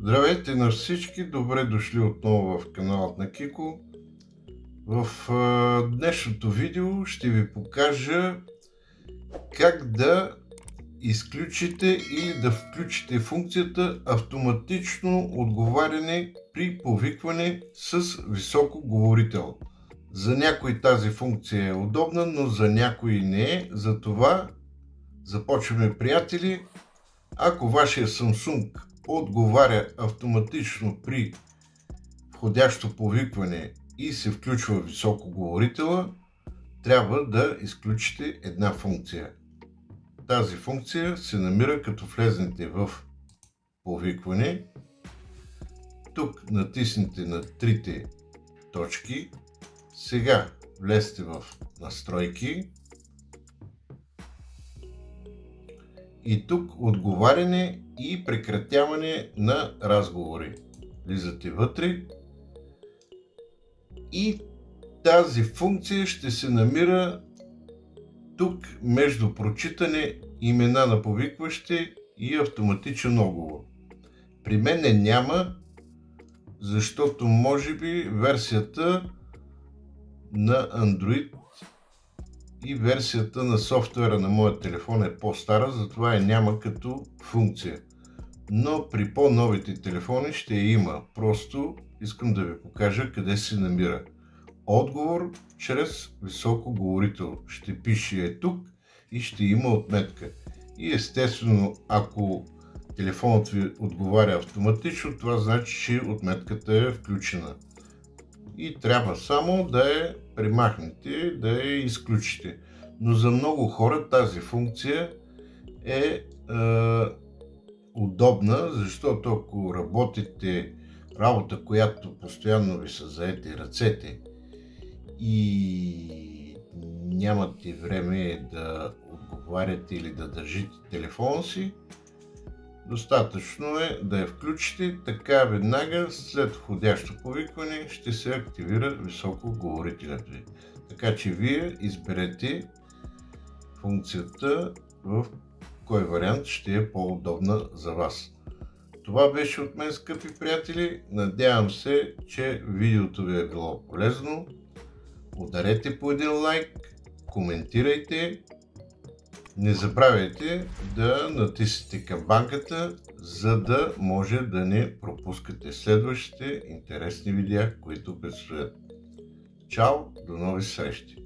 Здравейте на всички! Добре дошли отново в каналът на Кико. В днешното видео ще ви покажа как да изключите или да включите функцията автоматично отговаряне при повикване с високоговорител. За някои тази функция е удобна, но за някои не е. Затова започваме, приятели. Ако вашия Samsung отговаря автоматично при входящо повикване и се включва високоговорителя, трябва да изключите една функция. Тази функция се намира като влезнете в повикване. Тук натиснете на трите точки. Сега влезте в настройки. И тук отговаряне и прекратяване на разговори. Влизате вътре и тази функция ще се намира тук между прочитане имена на повикващи и автоматичен отговор. При мен няма, защото може би версията на Android и версията на софтуера на моя телефон е по-стара, затова няма като функция. Но при по-новите телефони ще има. Просто искам да ви покажа къде се намира. Отговор чрез високоговорител. Ще пише тук и ще има отметка. И естествено, ако телефонът ви отговаря автоматично, това значи, че отметката е включена. И трябва само да я премахнете, да я изключите. Но за много хора тази функция е удобна, защото ако работите работа, която постоянно ви са заети ръцете и нямате време да отговаряте или да държите телефона си, достатъчно е да я включите, така веднага след входящо повикване ще се активира високоговорителят ви. Така че вие изберете функцията в кой вариант ще е по-удобна за вас. Това беше от мен, скъпи приятели. Надявам се, че видеото ви е било полезно. Ударете по един лайк, коментирайте. Не забравяйте да натиснете камбанката, за да може да не пропускате следващите интересни видеа, които предстоят. Чао, до нови срещи!